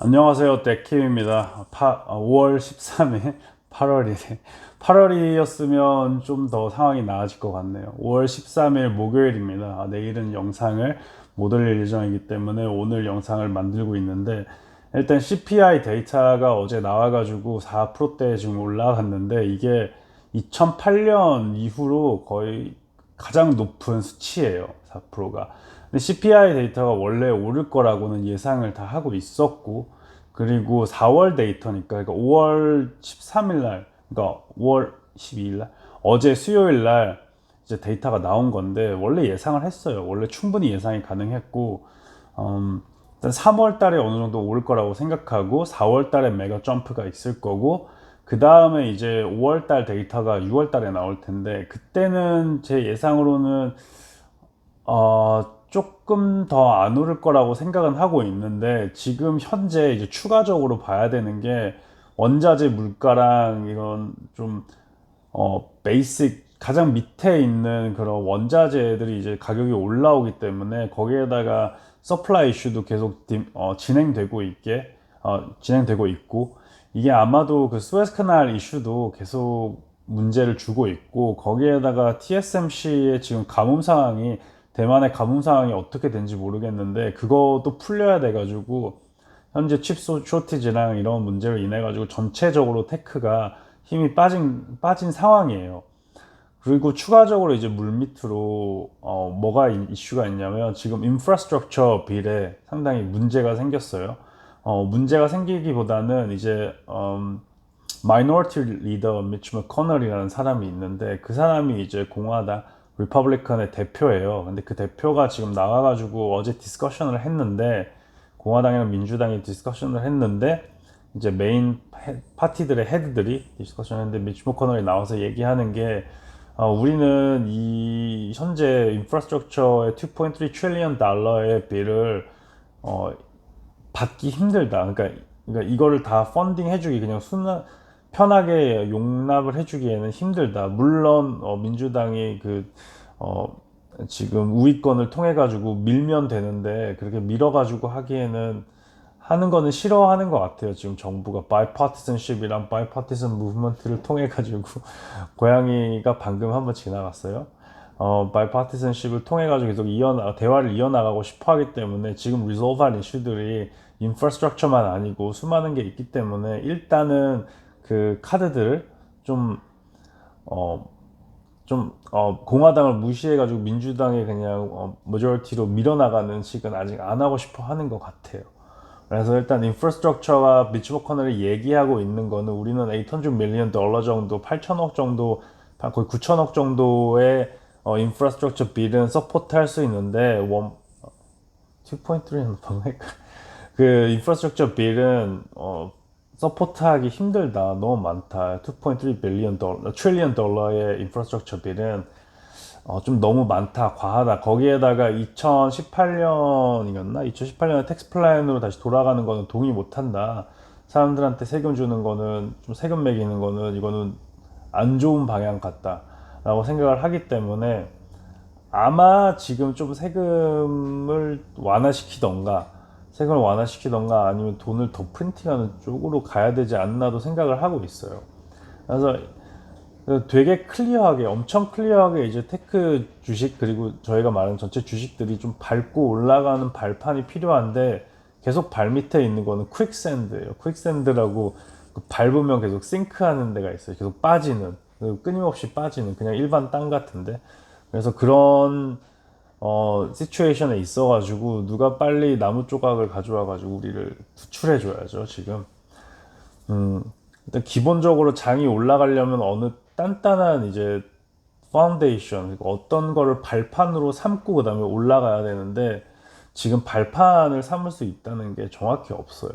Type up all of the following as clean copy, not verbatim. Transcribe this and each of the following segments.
안녕하세요. 데킴입니다. 5월 13일, 8월이네. 8월이었으면 좀 더 상황이 나아질 것 같네요. 5월 13일 목요일입니다. 내일은 영상을 못 올릴 예정이기 때문에 오늘 영상을 만들고 있는데, 일단 CPI 데이터가 어제 나와가지고 4%대 지금 올라갔는데, 이게 2008년 이후로 거의 가장 높은 수치예요. 4%가. 근데 CPI 데이터가 원래 오를 거라고는 예상을 다 하고 있었고, 그리고 4월 데이터니까, 그러니까 5월 13일 날, 그러니까 5월 12일 날, 어제 수요일 날 이제 데이터가 나온 건데, 원래 예상을 했어요. 원래 충분히 예상이 가능했고, 일단 3월 달에 어느 정도 오를 거라고 생각하고, 4월 달에 메가 점프가 있을 거고, 그 다음에 이제 5월 달 데이터가 6월 달에 나올 텐데, 그때는 제 예상으로는 조금 더 안 오를 거라고 생각은 하고 있는데, 지금 현재 이제 추가적으로 봐야 되는 게 원자재 물가랑 이런 좀 베이직 가장 밑에 있는 그런 원자재들이 이제 가격이 올라오기 때문에, 거기에다가 서플라이 이슈도 계속 진행되고 있고, 이게 아마도 그 스웨즈 캐날 이슈도 계속 문제를 주고 있고, 거기에다가 TSMC의 지금 가뭄 상황이, 대만의 가뭄 상황이 어떻게 된지 모르겠는데, 그것도 풀려야 돼 가지고 현재 칩 쇼티지랑 이런 문제로 인해 가지고 전체적으로 테크가 힘이 빠진 상황이에요. 그리고 추가적으로 이제 물밑으로 뭐가 이슈가 있냐면, 지금 인프라스트럭처 빌에 상당히 문제가 생겼어요. 문제가 생기기보다는 이제 마이너리티 리더 미치 머커널이라는 사람이 있는데, 그 사람이 이제 공화당 리퍼블리컨의 대표예요. 근데 그 대표가 지금 나와가지고 어제 디스커션을 했는데, 공화당이랑 민주당이 디스커션을 했는데, 이제 메인 파티들의 헤드들이 디스커션 했는데, 미치 머커널이 나와서 얘기하는 게, 우리는 이 현재 인프라스트럭처의 2.3 트릴리언 달러의 빌을 어, 받기 힘들다. 그러니까 이거를 다 펀딩 해주기, 그냥 편하게 용납을 해주기에는 힘들다. 물론 민주당이 어, 지금 우위권을 통해 가지고 밀면 되는데, 그렇게 밀어가지고 하기에는, 하는 거는 싫어하는 것 같아요. 지금 정부가 바이파티슨십이랑 바이파티슨 무브먼트를 통해 가지고 고양이가 방금 한번 지나갔어요. 바이파티슨십을 통해 가지고 계속 대화를 이어나가고 싶어 하기 때문에, 지금 리solve할 이슈들이 인프라스트럭처만 아니고 수많은 게 있기 때문에, 일단은 그 카드들을 좀 어, 공화당을 무시해가지고 민주당에 그냥 머저리티로 밀어나가는 식은 아직 안 하고 싶어 하는 것 같아요. 그래서 일단 인프라스트럭처와 미치 머커널이 얘기하고 있는 거는, 우리는 800 밀리언 달러 정도, 8천억 정도, 거의 9천억 정도의 인프라스트럭처 빌은 서포트 할 수 있는데, 2.3는 방금 그 인프라스트럭처 빌은 서포트하기 힘들다. 너무 많다. 2.3 빌리언 달러, 트릴리언 달러의 인프라스트럭처 빌은 좀 너무 많다, 과하다. 거기에다가 2018년이었나? 2018년에 텍스 플랜으로 다시 돌아가는 거는 동의 못 한다. 사람들한테 세금 주는 거는, 좀 세금 매기는 거는, 이거는 안 좋은 방향 같다 라고 생각을 하기 때문에, 아마 지금 좀 세금을 완화시키던가 아니면 돈을 더 프린팅하는 쪽으로 가야 되지 않나도 생각을 하고 있어요. 그래서 되게 클리어하게, 엄청 클리어하게 이제 테크 주식, 그리고 저희가 말하는 전체 주식들이 좀 밟고 올라가는 발판이 필요한데, 계속 발 밑에 있는 거는 퀵샌드예요. 퀵샌드라고, 밟으면 계속 싱크하는 데가 있어요. 계속 빠지는, 끊임없이 빠지는, 그냥 일반 땅 같은데. 그래서 그런 시츄에이션에 있어가지고, 누가 빨리 나무 조각을 가져와가지고 우리를 구출해줘야죠 지금. 일단 기본적으로 장이 올라가려면 어느 단단한 이제 파운데이션, 그러니까 어떤 거를 발판으로 삼고 그 다음에 올라가야 되는데, 지금 발판을 삼을 수 있다는 게 정확히 없어요.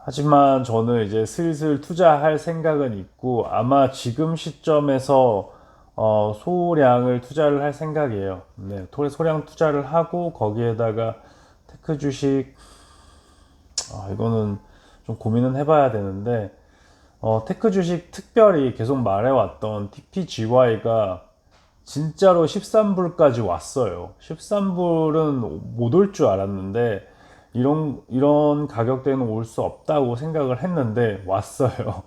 하지만 저는 이제 슬슬 투자할 생각은 있고, 아마 지금 시점에서 소량을 투자를 할 생각이에요. 네, 소량 투자를 하고, 거기에다가 테크 주식, 이거는 좀 고민은 해봐야 되는데, 테크 주식 특별히 계속 말해왔던 TPGY가 진짜로 13불까지 왔어요. 13불은 못 올 줄 알았는데, 이런 가격대는 올 수 없다고 생각을 했는데 왔어요.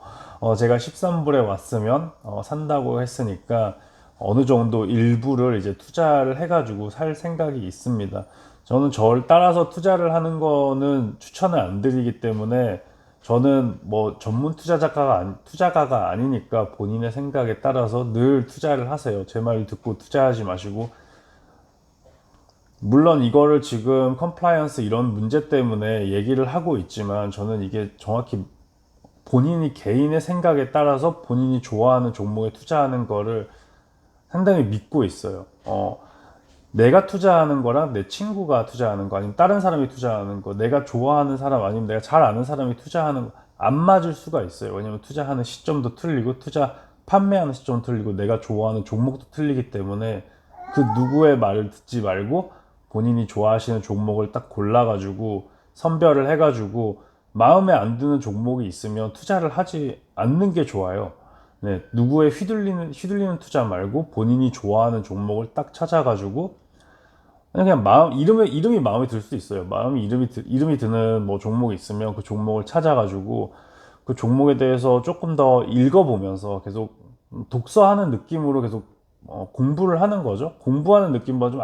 제가 13불에 왔으면 산다고 했으니까 어느 정도 일부를 이제 투자를 해가지고 살 생각이 있습니다. 저는 저를 따라서 투자를 하는 거는 추천을 안 드리기 때문에 저는 뭐 전문 투자가가 아니니까 본인의 생각에 따라서 늘 투자를 하세요. 제 말 듣고 투자하지 마시고, 물론 이거를 지금 컴플라이언스 이런 문제 때문에 얘기를 하고 있지만 저는 이게 정확히 본인이 개인의 생각에 따라서 본인이 좋아하는 종목에 투자하는 거를 상당히 믿고 있어요. 내가 투자하는 거랑 내 친구가 투자하는 거, 아니면 다른 사람이 투자하는 거, 내가 좋아하는 사람 아니면 내가 잘 아는 사람이 투자하는 거 안 맞을 수가 있어요. 왜냐면 투자하는 시점도 틀리고 판매하는 시점도 틀리고 내가 좋아하는 종목도 틀리기 때문에 그 누구의 말을 듣지 말고 본인이 좋아하시는 종목을 딱 골라가지고 선별을 해가지고 마음에 안 드는 종목이 있으면 투자를 하지 않는 게 좋아요. 네, 누구의 휘둘리는 투자 말고 본인이 좋아하는 종목을 딱 찾아가지고 그냥 이름이 마음에 들 수 있어요. 이름이 드는 뭐 종목이 있으면 그 종목을 찾아가지고 그 종목에 대해서 조금 더 읽어보면서 계속 독서하는 느낌으로 계속 공부를 하는 거죠. 공부하는 느낌보다 좀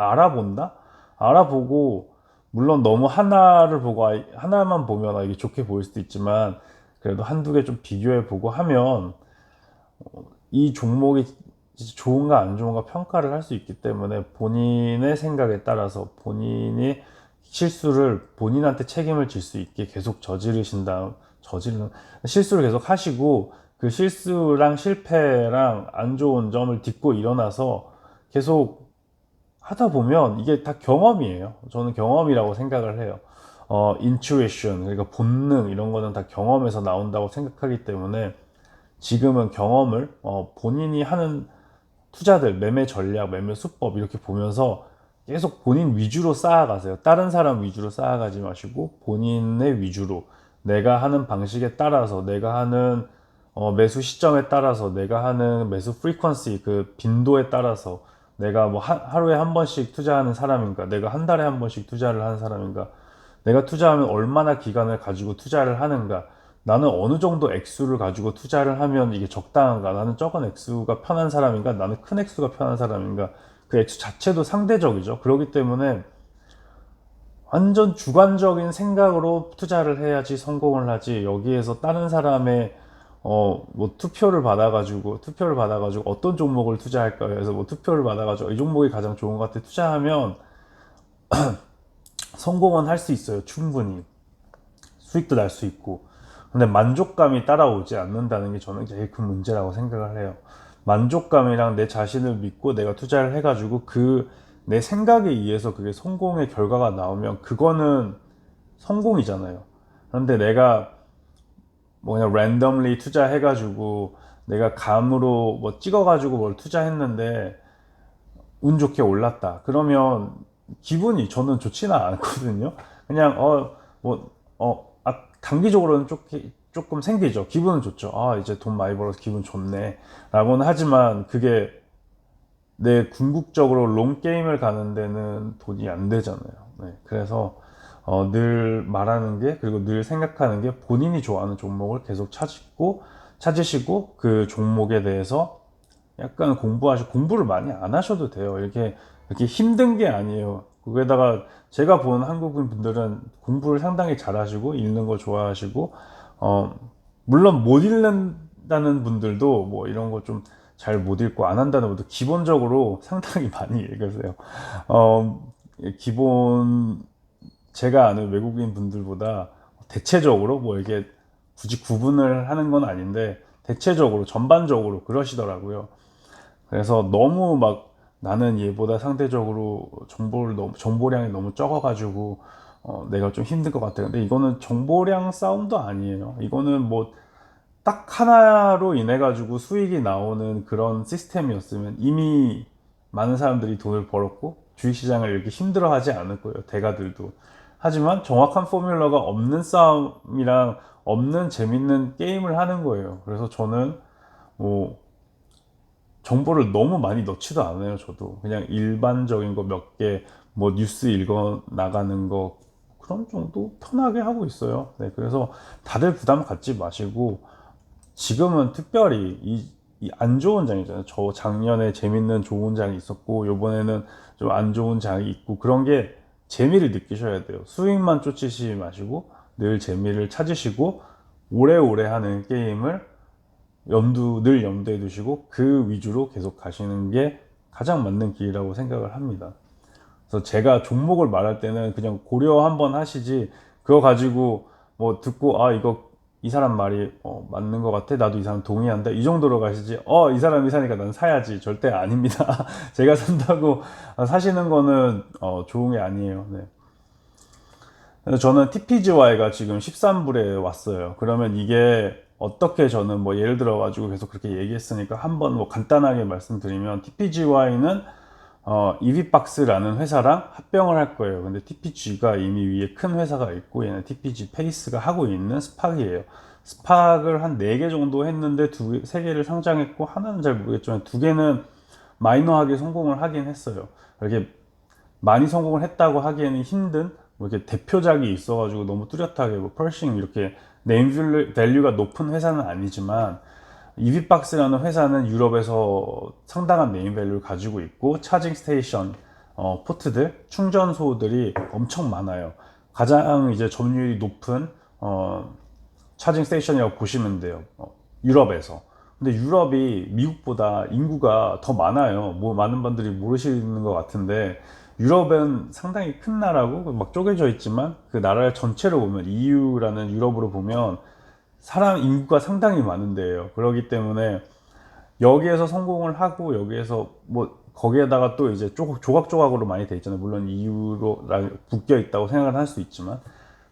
알아보고, 물론 너무 하나만 보면 이게 좋게 보일 수도 있지만 그래도 한두 개 좀 비교해 보고 하면 이 종목이 진짜 좋은가 안 좋은가 평가를 할 수 있기 때문에 본인의 생각에 따라서 본인이 실수를 본인한테 책임을 질 수 있게 계속 저지르는 실수를 계속 하시고 그 실수랑 실패랑 안 좋은 점을 딛고 일어나서 계속 하다 보면 이게 다 경험이에요. 저는 경험이라고 생각을 해요. intuition, 그러니까 본능 이런 거는 다 경험에서 나온다고 생각하기 때문에 지금은 경험을 본인이 하는 투자들, 매매 전략, 매매 수법 이렇게 보면서 계속 본인 위주로 쌓아가세요. 다른 사람 위주로 쌓아가지 마시고 본인의 위주로 내가 하는 방식에 따라서 내가 하는 매수 시점에 따라서 내가 하는 매수 프리퀀시 그 빈도에 따라서 내가 뭐 하루에 한 번씩 투자하는 사람인가 내가 한 달에 한 번씩 투자를 하는 사람인가 내가 투자하면 얼마나 기간을 가지고 투자를 하는가 나는 어느 정도 액수를 가지고 투자를 하면 이게 적당한가 나는 적은 액수가 편한 사람인가 나는 큰 액수가 편한 사람인가 그 액수 자체도 상대적이죠. 그렇기 때문에 완전 주관적인 생각으로 투자를 해야지 성공을 하지 여기에서 다른 사람의 뭐 투표를 받아가지고 어떤 종목을 투자할까 해서 뭐 투표를 받아가지고 이 종목이 가장 좋은 것 같아 투자하면 성공은 할 수 있어요. 충분히 수익도 날 수 있고 근데 만족감이 따라오지 않는다는 게 저는 제일 큰 문제라고 생각을 해요. 만족감이랑 내 자신을 믿고 내가 투자를 해가지고 내 생각에 의해서 그게 성공의 결과가 나오면 그거는 성공이잖아요. 그런데 내가 뭐 그냥 랜덤리 투자해가지고 내가 감으로 뭐 찍어가지고 뭘 투자했는데 운 좋게 올랐다. 그러면 기분이 저는 좋지는 않거든요. 그냥 단기적으로는 조금 생기죠. 기분은 좋죠. 아 이제 돈 많이 벌어서 기분 좋네 라고는 하지만 그게 내 궁극적으로 롱 게임을 가는 데는 돈이 안 되잖아요. 네, 그래서 늘 말하는 게 그리고 늘 생각하는 게 본인이 좋아하는 종목을 계속 찾으시고 그 종목에 대해서 약간 공부를 많이 안 하셔도 돼요. 이렇게 힘든 게 아니에요. 거기에다가 제가 본 한국인 분들은 공부를 상당히 잘하시고 읽는 거 좋아하시고 어, 물론 못 읽는다는 분들도 뭐 이런 거 좀 잘 못 읽고 안 한다는 분들 기본적으로 상당히 많이 읽으세요. 기본 제가 아는 외국인 분들보다 대체적으로 뭐 이게 굳이 구분을 하는 건 아닌데 대체적으로 전반적으로 그러시더라고요. 그래서 너무 막 나는 얘보다 상대적으로 정보량이 너무 적어가지고 내가 좀 힘들 것 같아. 근데 이거는 정보량 싸움도 아니에요. 이거는 뭐 딱 하나로 인해 가지고 수익이 나오는 그런 시스템이었으면 이미 많은 사람들이 돈을 벌었고 주식시장을 이렇게 힘들어하지 않을 거예요. 대가들도. 하지만 정확한 포뮬러가 없는 싸움이랑 없는 재밌는 게임을 하는 거예요. 그래서 저는 뭐 정보를 너무 많이 넣지도 않아요. 저도 그냥 일반적인 거 몇 개, 뭐 뉴스 읽어 나가는 거 그런 정도 편하게 하고 있어요. 네, 그래서 다들 부담 갖지 마시고 지금은 특별히 이 안 좋은 장이잖아요. 저 작년에 재밌는 좋은 장이 있었고 요번에는 좀 안 좋은 장이 있고 그런 게 재미를 느끼셔야 돼요. 수익만 쫓으시지 마시고 늘 재미를 찾으시고 오래오래 하는 게임을 늘 염두에 두시고 그 위주로 계속 가시는 게 가장 맞는 길이라고 생각을 합니다. 그래서 제가 종목을 말할 때는 그냥 고려 한번 하시지 그거 가지고 뭐 듣고 아 이거 이 사람 말이 맞는 것 같아 나도 이 사람 동의한다 이 정도로 가시지 이 사람이 사니까 난 사야지 절대 아닙니다. 제가 산다고 사시는 거는 좋은 게 아니에요. 네. 그래서 저는 TPGY가 지금 13불에 왔어요. 그러면 이게 어떻게 저는 뭐 예를 들어 가지고 계속 그렇게 얘기했으니까 한번 뭐 간단하게 말씀드리면 TPGY는 EV박스라는 회사랑 합병을 할 거예요. 근데 TPG가 이미 위에 큰 회사가 있고 얘는 TPG 페이스가 하고 있는 스팍이에요. 스팍을 한 4개 정도 했는데 3개를 상장했고 하나는 잘 모르겠지만 2개는 마이너하게 성공을 하긴 했어요. 이렇게 많이 성공을 했다고 하기에는 힘든 뭐 이렇게 대표작이 있어가지고 너무 뚜렷하게 뭐 펄싱 이렇게 네임 밸류가 높은 회사는 아니지만 EV박스라는 회사는 유럽에서 상당한 네임 밸류를 가지고 있고 차징 스테이션 포트들 충전소들이 엄청 많아요. 가장 이제 점유율이 높은 차징 스테이션이라고 보시면 돼요. 유럽에서. 근데 유럽이 미국보다 인구가 더 많아요. 뭐 많은 분들이 모르시는 것 같은데 유럽은 상당히 큰 나라고 막 쪼개져 있지만 그 나라 전체로 보면 EU라는 유럽으로 보면 사람 인구가 상당히 많은데요. 그렇기 때문에 여기에서 성공을 하고 여기에서 뭐 거기에다가 또 이제 조각조각으로 많이 돼 있잖아요. 물론 EU로 묶여 있다고 생각을 할 수 있지만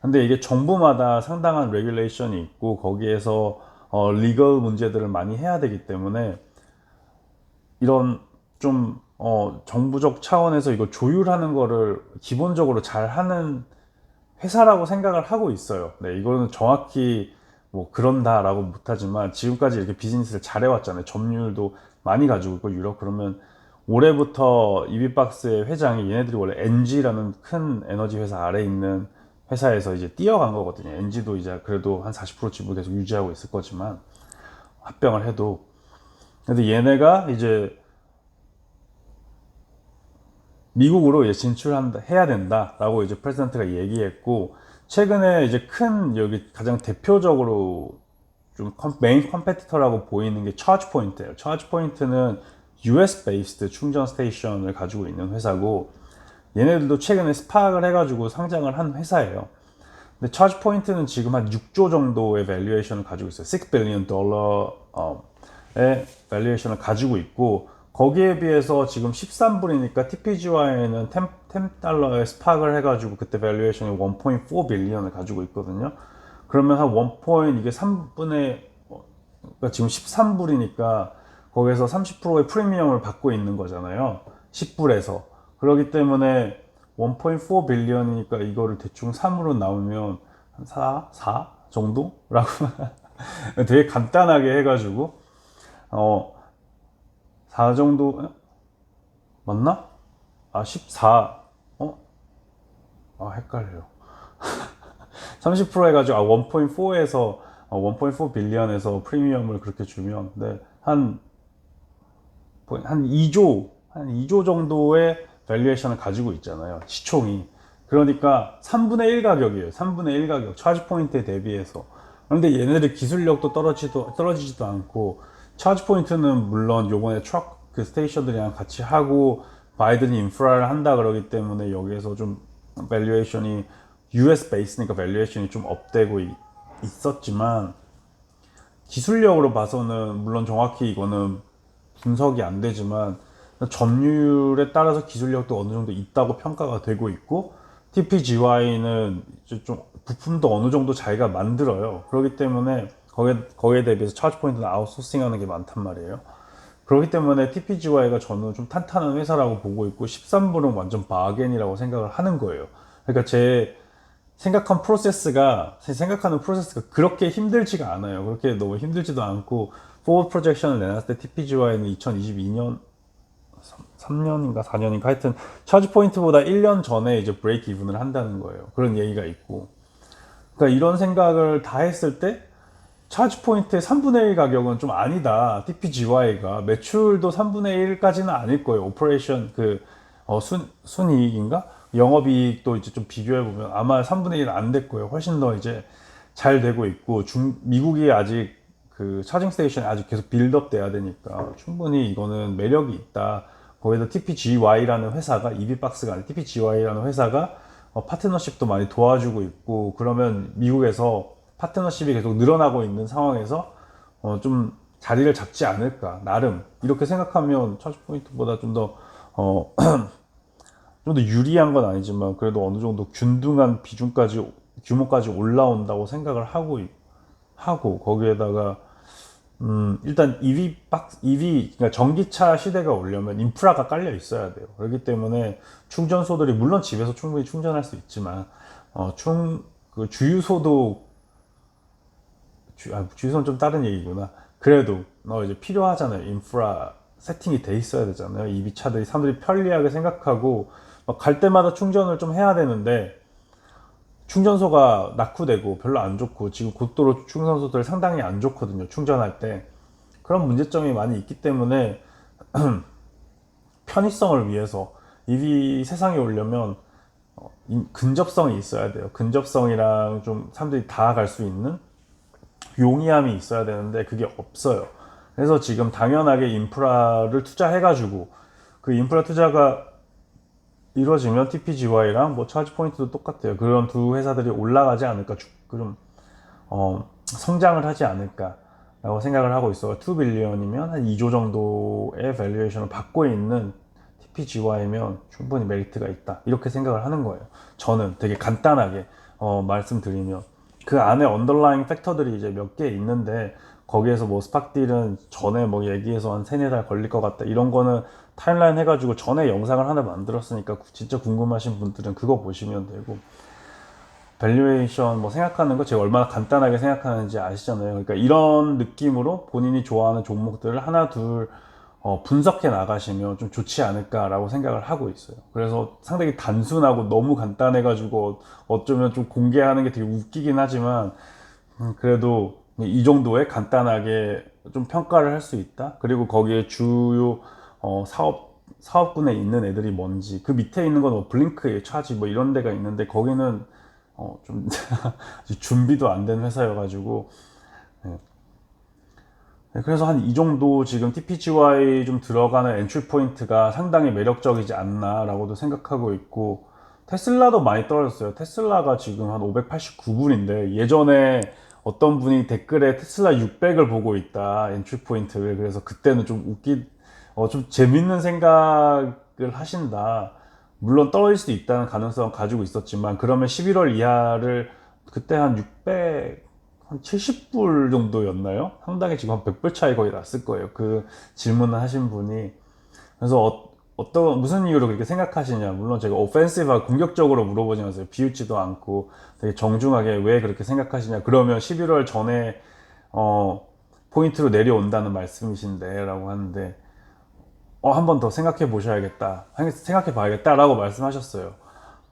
근데 이게 정부마다 상당한 레귤레이션이 있고 거기에서 리걸 문제들을 많이 해야 되기 때문에 이런 좀 정부적 차원에서 이거 조율하는 거를 기본적으로 잘 하는 회사라고 생각을 하고 있어요. 네, 이거는 정확히 뭐 그런다라고 못하지만 지금까지 이렇게 비즈니스를 잘해왔잖아요. 점유율도 많이 가지고 있고 유럽 그러면 올해부터 이비박스의 회장이 얘네들이 원래 NG라는 큰 에너지 회사 아래에 있는 회사에서 이제 뛰어간 거거든요. NG도 이제 그래도 한 40% 지분 계속 유지하고 있을 거지만 합병을 해도 근데 얘네가 이제 미국으로 이제 해야 된다라고 이제 프레지던트가 얘기했고 최근에 이제 큰 여기 가장 대표적으로 좀 메인 컴페티터라고 보이는 게 차지 포인트예요. 차지 포인트는 US 베이스드 충전 스테이션을 가지고 있는 회사고 얘네들도 최근에 스팍을 해가지고 상장을 한 회사예요. 근데 차지 포인트는 지금 한 6조 정도의 밸류에이션을 가지고 있어요. 6 빌리언 달러의 밸류에이션을 가지고 있고 거기에 비해서 지금 13불이니까 TPGY에는 10달러의 스팍을 해가지고 그때 밸류에이션이 1.4 빌리언을 가지고 있거든요. 그러면 한 이게 3분의 그러니까 지금 13불이니까 거기서 30%의 프리미엄을 받고 있는 거잖아요. 10불에서. 그렇기 때문에 1.4 빌리언이니까 이거를 대충 3으로 나오면 한 4 정도라고 되게 간단하게 해가지고 4 정도 맞나? 14 헷갈려요. 30% 해가지고 1.4에서 1.4 빌리언에서 프리미엄을 그렇게 주면 네, 한 2조 정도의 밸류에이션을 가지고 있잖아요. 시총이. 그러니까 3분의 1 가격이에요. 3분의 1 가격. 차지 포인트에 대비해서. 그런데 얘네들 기술력도 떨어지지도 않고 차지 포인트는 물론 요번에 트럭 그 스테이션들이랑 같이 하고 바이든이 인프라를 한다 그러기 때문에 여기에서 좀 밸류에이션이 US 베이스니까 밸류에이션이 좀 업되고 있었지만 기술력으로 봐서는 물론 정확히 이거는 분석이 안 되지만 점유율에 따라서 기술력도 어느 정도 있다고 평가가 되고 있고 TPGY는 좀 부품도 어느 정도 자기가 만들어요. 그렇기 때문에 거기에 대비해서 차지 포인트는 아웃소싱 하는 게 많단 말이에요. 그렇기 때문에 TPGY가 저는 좀 탄탄한 회사라고 보고 있고 13불은 완전 바겐이라고 생각을 하는 거예요. 그러니까 제 생각하는 프로세스가 그렇게 힘들지가 않아요. 그렇게 너무 힘들지도 않고 포워드 프로젝션을 내놨을 때 TPGY는 2022년 3년인가 4년인가 하여튼 차지 포인트보다 1년 전에 이제 브레이크 이븐을 한다는 거예요. 그런 얘기가 있고. 그러니까 이런 생각을 다 했을 때 차지 포인트의 3분의 1 가격은 좀 아니다. TPGY가 매출도 3분의 1까지는 아닐 거예요. 오퍼레이션 순이익인가? 영업이익도 이제 좀 비교해 보면 아마 3분의 1 안 될 거예요. 훨씬 더 이제 잘 되고 있고 미국이 아직 그 차징 스테이션이 아직 계속 빌드업 돼야 되니까 충분히 이거는 매력이 있다. 거기다 TPGY라는 회사가 EV박스가 아니라 TPGY라는 회사가 파트너십도 많이 도와주고 있고 그러면 미국에서 파트너십이 계속 늘어나고 있는 상황에서 좀 자리를 잡지 않을까 나름 이렇게 생각하면 차지 포인트보다 좀 더 좀 더 유리한 건 아니지만 그래도 어느 정도 균등한 비중까지 규모까지 올라온다고 생각을 하고 거기에다가 일단 그러니까 전기차 시대가 오려면 인프라가 깔려 있어야 돼요. 그렇기 때문에 충전소들이 물론 집에서 충분히 충전할 수 있지만 그 주유소도 주유소는 좀 다른 얘기구나. 그래도 이제 필요하잖아요. 인프라 세팅이 돼 있어야 되잖아요. EV 차들이 사람들이 편리하게 생각하고 갈 때마다 충전을 좀 해야 되는데 충전소가 낙후되고 별로 안 좋고 지금 고속도로 충전소들 상당히 안 좋거든요. 충전할 때 그런 문제점이 많이 있기 때문에 편의성을 위해서 EV 세상에 오려면 근접성이 있어야 돼요. 근접성이랑 좀 사람들이 다 갈 수 있는 용이함이 있어야 되는데 그게 없어요. 그래서 지금 당연하게 인프라를 투자해가지고 그 인프라 투자가 이루어지면 TPGY랑 뭐 차지 포인트도 똑같아요. 그런 두 회사들이 올라가지 않을까, 좀 성장을 하지 않을까라고 생각을 하고 있어요. 2 빌리언이면 한 2조 정도의 밸류에이션을 받고 있는 TPGY면 충분히 메리트가 있다. 이렇게 생각을 하는 거예요. 저는 되게 간단하게 말씀드리면 그 안에 언더라잉 팩터들이 이제 몇 개 있는데 거기에서 뭐 스팍딜은 전에 뭐 얘기해서 한 3-4달 걸릴 것 같다 이런 거는 타임라인 해가지고 전에 영상을 하나 만들었으니까 진짜 궁금하신 분들은 그거 보시면 되고 밸류에이션 뭐 생각하는 거 제가 얼마나 간단하게 생각하는지 아시잖아요. 그러니까 이런 느낌으로 본인이 좋아하는 종목들을 하나 둘 분석해 나가시면 좀 좋지 않을까라고 생각을 하고 있어요. 그래서 상당히 단순하고 너무 간단해가지고 어쩌면 좀 공개하는 게 되게 웃기긴 하지만 그래도 이 정도의 간단하게 좀 평가를 할 수 있다. 그리고 거기에 주요 사업군에 있는 애들이 뭔지 그 밑에 있는 건 뭐 블링크의 차지 뭐 이런 데가 있는데 거기는 좀 준비도 안 된 회사여가지고 네, 그래서 한 이 정도 지금 TPGY 좀 들어가는 엔트리 포인트가 상당히 매력적이지 않나라고도 생각하고 있고 테슬라도 많이 떨어졌어요. 테슬라가 지금 한 589불인데 예전에 어떤 분이 댓글에 테슬라 600을 보고 있다 엔트리 포인트를 그래서 그때는 좀 재밌는 생각을 하신다. 물론 떨어질 수도 있다는 가능성을 가지고 있었지만 그러면 11월 이하를 그때 한 70불 정도였나요? 상당히 지금 한 100불 차이 거의 났을 거예요. 그 질문을 하신 분이. 그래서 무슨 이유로 그렇게 생각하시냐. 물론 제가 오펜시브하고 공격적으로 물어보지 마세요. 비웃지도 않고 되게 정중하게 왜 그렇게 생각하시냐. 그러면 11월 전에, 포인트로 내려온다는 말씀이신데, 라고 하는데, 한 번 더 생각해 보셔야겠다. 생각해 봐야겠다라고 말씀하셨어요.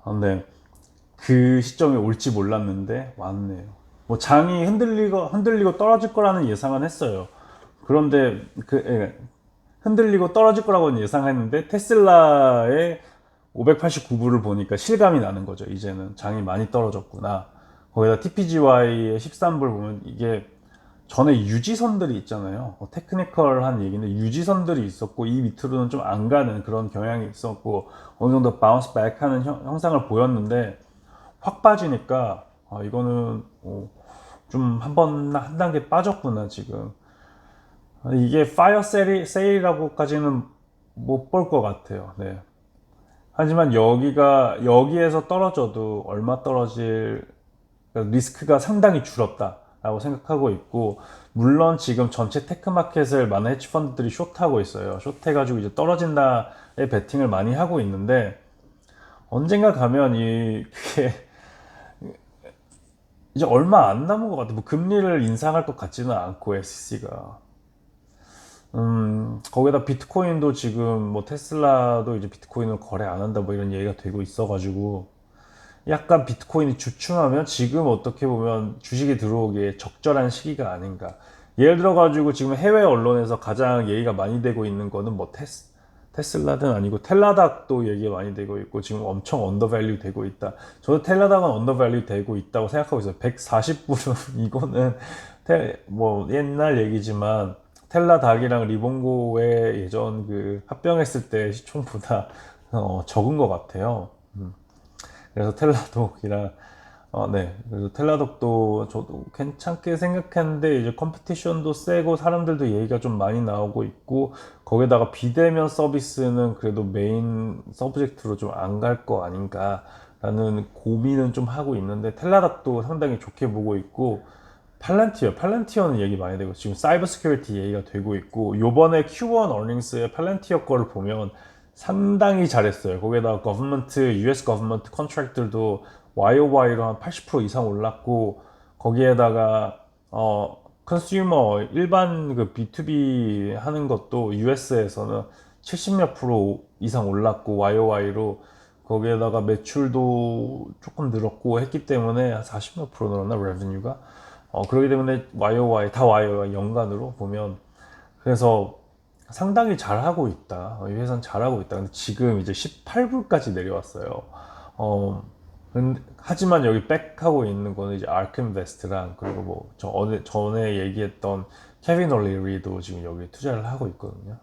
근데 그 시점이 올지 몰랐는데 왔네요. 뭐 장이 흔들리고 떨어질 거라는 예상은 했어요. 그런데 흔들리고 떨어질 거라고는 예상했는데 테슬라의 589불을 보니까 실감이 나는 거죠. 이제는 장이 많이 떨어졌구나. 거기다 TPGY의 13불 보면 이게 전에 유지선들이 있잖아요. 테크니컬한 얘기인데 유지선들이 있었고 이 밑으로는 좀 안 가는 그런 경향이 있었고 어느 정도 바운스 백 하는 형상을 보였는데 확 빠지니까 이거는 좀 한 단계 빠졌구나 지금. 이게 파이어 세일이라고까지는 못 볼 것 같아요. 네. 하지만 여기에서 떨어져도 얼마 떨어질 리스크가 상당히 줄었다라고 생각하고 있고 물론 지금 전체 테크마켓을 많은 헤지펀드들이 숏하고 있어요. 숏해가지고 이제 떨어진다에 베팅을 많이 하고 있는데 언젠가 가면 그게 이제 얼마 안 남은 것 같아요. 뭐 금리를 인상할 것 같지는 않고 SEC가 거기다 비트코인도 지금 뭐 테슬라도 이제 비트코인을 거래 안 한다 뭐 이런 얘기가 되고 있어가지고 약간 비트코인이 주춤하면 지금 어떻게 보면 주식이 들어오기에 적절한 시기가 아닌가. 예를 들어가지고 지금 해외 언론에서 가장 얘기가 많이 되고 있는 거는 뭐 테슬라든 아니고 텔라닥도 얘기가 많이 되고 있고 지금 엄청 언더밸류 되고 있다. 저도 텔라닥은 언더밸류 되고 있다고 생각하고 있어요. 140불은 이거는 뭐 옛날 얘기지만 텔라닥이랑 리본고의 예전 그 합병했을 때 시총보다 적은 것 같아요. 그래서 텔라독이랑 네. 그래서 텔라독도 저도 괜찮게 생각했는데 이제 컴피티션도 세고 사람들도 얘기가 좀 많이 나오고 있고 거기다가 비대면 서비스는 그래도 메인 서브젝트로 좀 안 갈 거 아닌가라는 고민은 좀 하고 있는데 텔라독도 상당히 좋게 보고 있고 팔란티어는 얘기 많이 되고 지금 사이버 시큐리티 얘기가 되고 있고 요번에 Q1 earnings에 팔란티어 거를 보면 상당히 잘했어요. 거기에다가 US 거버먼트 컨트랙들도 YOY로 한 80% 이상 올랐고 거기에다가 컨슈머 일반 그 B2B 하는 것도 US에서는 70몇 프로 이상 올랐고 YOY로 거기에다가 매출도 조금 늘었고 했기 때문에 한 40몇 프로 늘었나 레베뉴가 그렇기 때문에 YOY 다 YOY 연간으로 보면 그래서 상당히 잘하고 있다. 이 회사는 잘하고 있다. 근데 지금 이제 18불까지 내려왔어요. 하지만 여기 백하고 있는 거는 이제 아크인베스트랑 그리고 뭐 전에 얘기했던 케빈 올리리도 지금 여기 투자를 하고 있거든요.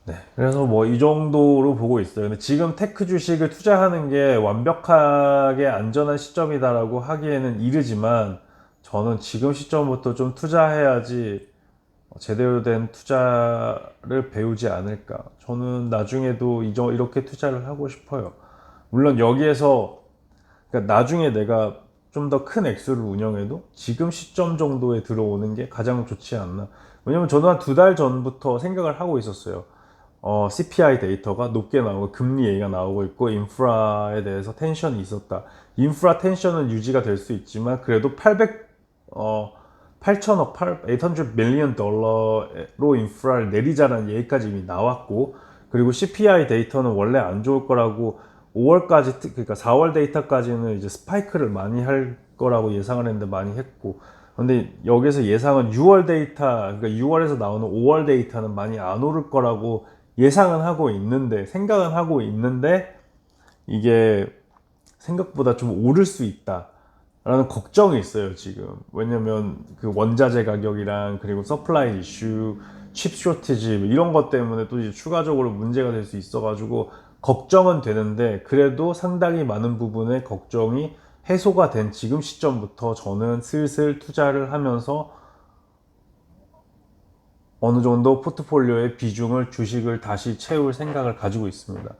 네. 그래서 뭐 이 정도로 보고 있어요. 근데 지금 테크 주식을 투자하는 게 완벽하게 안전한 시점이다라고 하기에는 이르지만 저는 지금 시점부터 좀 투자해야지 제대로 된 투자를 배우지 않을까. 저는 나중에도 이렇게 투자를 하고 싶어요. 물론 여기에서 그러니까 나중에 내가 좀 더 큰 액수를 운영해도 지금 시점 정도에 들어오는 게 가장 좋지 않나. 왜냐면 저는 한 2달 전부터 생각을 하고 있었어요. CPI 데이터가 높게 나오고 금리 얘기가 나오고 있고 인프라에 대해서 텐션이 있었다. 인프라 텐션은 유지가 될 수 있지만 그래도 8천억, 800 밀리언 달러로 인프라를 내리자라는 얘기까지 이미 나왔고 그리고 CPI 데이터는 원래 안 좋을 거라고 5월까지 그러니까 4월 데이터까지는 이제 스파이크를 많이 할 거라고 예상을 했는데 많이 했고 근데 여기서 예상은 6월 데이터 그러니까 6월에서 나오는 5월 데이터는 많이 안 오를 거라고 예상은 하고 있는데 생각은 하고 있는데 이게 생각보다 좀 오를 수 있다 라는 걱정이 있어요 지금. 왜냐면 그 원자재 가격이랑 그리고 서플라이 이슈 칩 쇼티지 이런 것 때문에 또 이제 추가적으로 문제가 될 수 있어 가지고 걱정은 되는데 그래도 상당히 많은 부분의 걱정이 해소가 된 지금 시점부터 저는 슬슬 투자를 하면서 어느 정도 포트폴리오의 비중을 주식을 다시 채울 생각을 가지고 있습니다.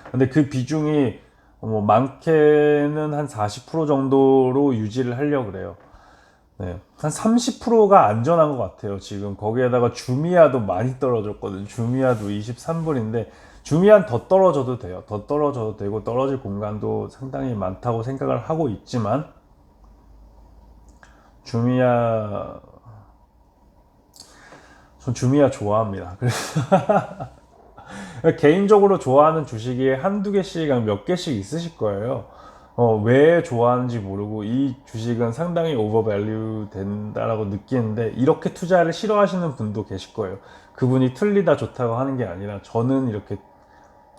근데 그 비중이 뭐 많게는 한 40% 정도로 유지를 하려고 그래요. 네. 한 30%가 안전한 것 같아요. 지금 거기에다가 주미아도 많이 떨어졌거든요. 주미아도 23불인데 주미아는 더 떨어져도 돼요. 더 떨어져도 되고 떨어질 공간도 상당히 많다고 생각을 하고 있지만 주미아 전 주미아 좋아합니다. 그래서 개인적으로 좋아하는 주식이 한두 개씩, 몇 개씩 있으실 거예요. 왜 좋아하는지 모르고 이 주식은 상당히 오버밸류 된다라고 느끼는데 이렇게 투자를 싫어하시는 분도 계실 거예요. 그분이 틀리다 좋다고 하는 게 아니라 저는 이렇게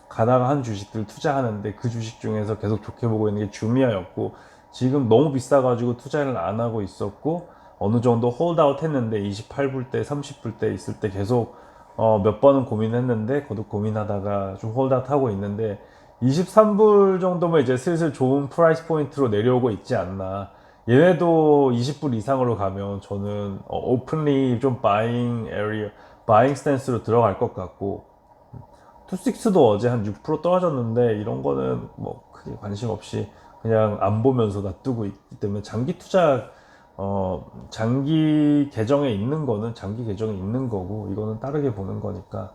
가다가 한 주식들 투자하는데 그 주식 중에서 계속 좋게 보고 있는 게 주미아였고 지금 너무 비싸가지고 투자를 안 하고 있었고 어느 정도 홀드아웃 했는데 28불 때 30불 때 있을 때 계속 몇 번은 고민했는데 거듭 고민하다가 좀 홀드아웃 하고 있는데 23불 정도면 이제 슬슬 좋은 프라이스 포인트로 내려오고 있지 않나. 얘네도 20불 이상으로 가면 저는 오픈리 좀 바잉 스탠스로 들어갈 것 같고 투식스도 어제 한 6% 떨어졌는데 이런 거는 뭐 크게 관심 없이 그냥 안 보면서 놔두고 있기 때문에 장기 계정에 있는 거는 장기 계정에 있는 거고 이거는 다르게 보는 거니까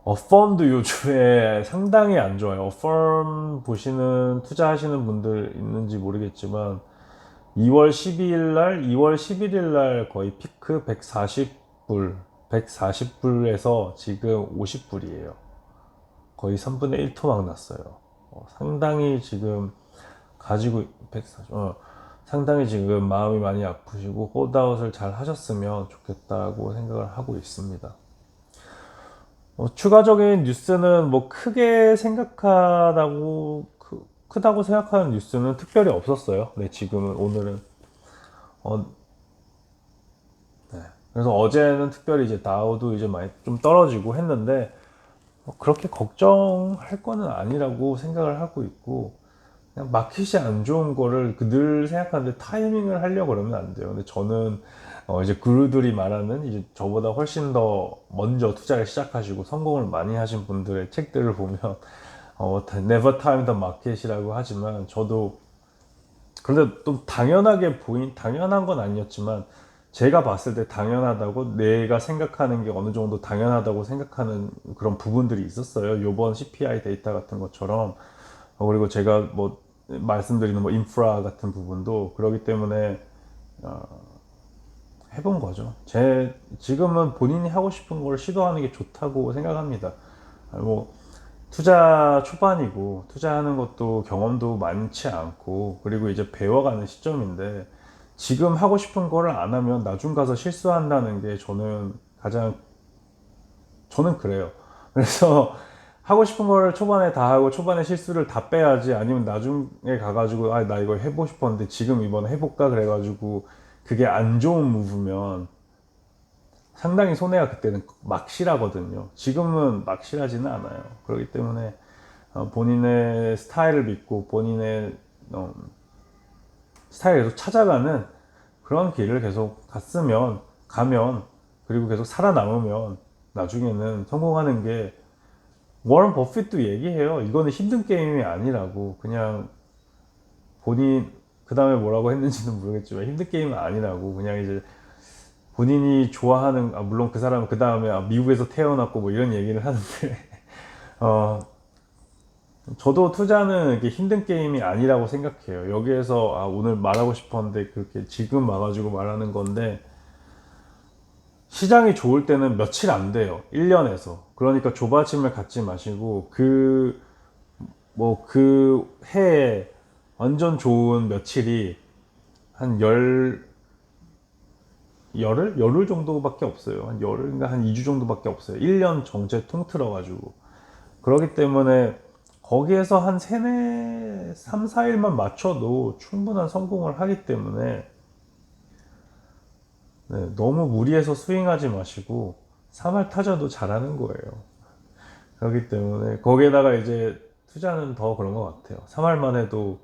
어펌도 요즘에 상당히 안 좋아요. 어펌 보시는 투자하시는 분들 있는지 모르겠지만 2월 12일 날, 2월 11일 날 거의 피크 140불, 140불에서 지금 50불이에요. 거의 3분의 1 토막 났어요. 상당히 지금 가지고 140, 상당히 지금 마음이 많이 아프시고 홀드아웃을 잘 하셨으면 좋겠다고 생각을 하고 있습니다. 추가적인 뉴스는 뭐 크게 생각하다고 크다고 생각하는 뉴스는 특별히 없었어요. 네, 지금은 오늘은 네. 그래서 어제는 특별히 이제 다우도 이제 많이 좀 떨어지고 했는데 그렇게 걱정할 거는 아니라고 생각을 하고 있고 그냥 마켓이 안 좋은 거를 늘 생각하는데 타이밍을 하려고 그러면 안 돼요. 근데 저는 이제 그루들이 말하는 이제 저보다 훨씬 더 먼저 투자를 시작하시고 성공을 많이 하신 분들의 책들을 보면 Never Time the Market이라고 하지만 저도 그런데 또 당연한 건 아니었지만 제가 봤을 때 당연하다고 내가 생각하는 게 어느 정도 당연하다고 생각하는 그런 부분들이 있었어요. 요번 CPI 데이터 같은 것처럼 그리고 제가 뭐 말씀드리는 뭐 인프라 같은 부분도 그러기 때문에 해본 거죠. 지금은 본인이 하고 싶은 걸 시도하는 게 좋다고 생각합니다. 뭐 투자 초반이고 투자하는 것도 경험도 많지 않고 그리고 이제 배워가는 시점인데 지금 하고 싶은 거를 안 하면 나중 가서 실수한다는 게 저는 그래요. 그래서 하고 싶은 거를 초반에 다 하고 초반에 실수를 다 빼야지 아니면 나중에 가가지고 나 이거 해보고 싶었는데 지금 이번에 해볼까 그래가지고 그게 안 좋은 무브면 상당히 손해가 그때는 막 실하거든요. 지금은 막 실하지는 않아요. 그렇기 때문에 본인의 스타일을 믿고 본인의 스타일을 계속 찾아가는 그런 길을 계속 가면 그리고 계속 살아남으면 나중에는 성공하는 게 워런 버핏도 얘기해요. 이거는 힘든 게임이 아니라고 그냥 본인 그 다음에 뭐라고 했는지는 모르겠지만 힘든 게임은 아니라고 그냥 이제 본인이 좋아하는 물론 그 사람은 그 다음에 미국에서 태어났고 뭐 이런 얘기를 하는데 어 저도 투자는 이렇게 힘든 게임이 아니라고 생각해요. 여기에서 오늘 말하고 싶었는데 그렇게 지금 와가지고 말하는 건데 시장이 좋을 때는 며칠 안 돼요. 1년에서. 그러니까 조바심을 갖지 마시고 그 해에 완전 좋은 며칠이 한 열흘 정도밖에 없어요. 한 열흘인가 한 2주 정도밖에 없어요. 1년 전체 통틀어가지고. 그렇기 때문에 거기에서 한 3, 4일만 맞춰도 충분한 성공을 하기 때문에 네, 너무 무리해서 스윙하지 마시고 3할 타자도 잘하는 거예요. 그렇기 때문에 거기에다가 이제 투자는 더 그런 것 같아요. 3할만 해도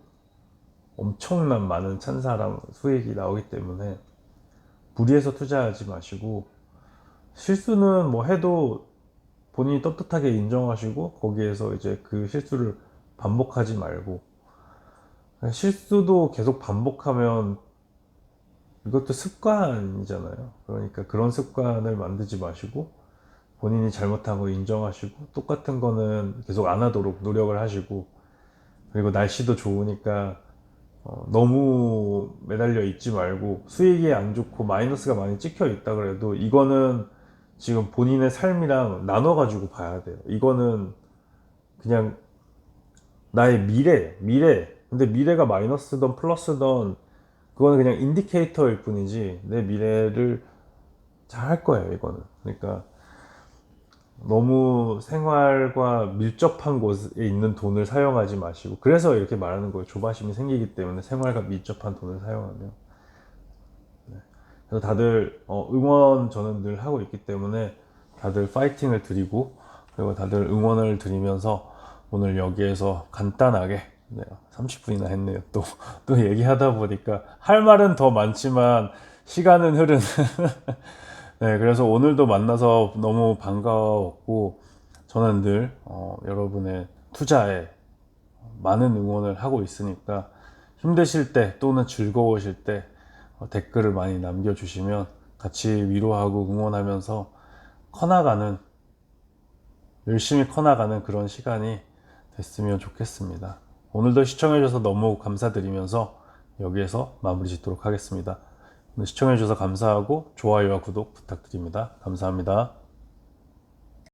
엄청난 많은 찬사랑 수익이 나오기 때문에 무리해서 투자하지 마시고 실수는 뭐 해도 본인이 떳떳하게 인정하시고 거기에서 이제 그 실수를 반복하지 말고 실수도 계속 반복하면 이것도 습관이잖아요. 그러니까 그런 습관을 만들지 마시고 본인이 잘못한 거 인정하시고 똑같은 거는 계속 안 하도록 노력을 하시고 그리고 날씨도 좋으니까 너무 매달려 있지 말고 수익이 안 좋고 마이너스가 많이 찍혀 있다 그래도 이거는 지금 본인의 삶이랑 나눠 가지고 봐야 돼요. 이거는 그냥 나의 미래. 근데 미래가 마이너스든 플러스든 그거는 그냥 인디케이터일 뿐이지 내 미래를 잘 할 거예요, 이거는. 그러니까 너무 생활과 밀접한 곳에 있는 돈을 사용하지 마시고 그래서 이렇게 말하는 거예요. 조바심이 생기기 때문에 생활과 밀접한 돈을 사용하면. 그래서 다들 응원 저는 늘 하고 있기 때문에 다들 파이팅을 드리고 그리고 다들 응원을 드리면서 오늘 여기에서 간단하게 30분이나 했네요. 또 얘기하다 보니까 할 말은 더 많지만 시간은 흐르는 네, 그래서 오늘도 만나서 너무 반가웠고 저는 늘 여러분의 투자에 많은 응원을 하고 있으니까 힘드실 때 또는 즐거우실 때 댓글을 많이 남겨주시면 같이 위로하고 응원하면서 커나가는 열심히 커나가는 그런 시간이 됐으면 좋겠습니다. 오늘도 시청해주셔서 너무 감사드리면서 여기에서 마무리 짓도록 하겠습니다. 오늘 시청해 주셔서 감사하고 좋아요와 구독 부탁드립니다. 감사합니다.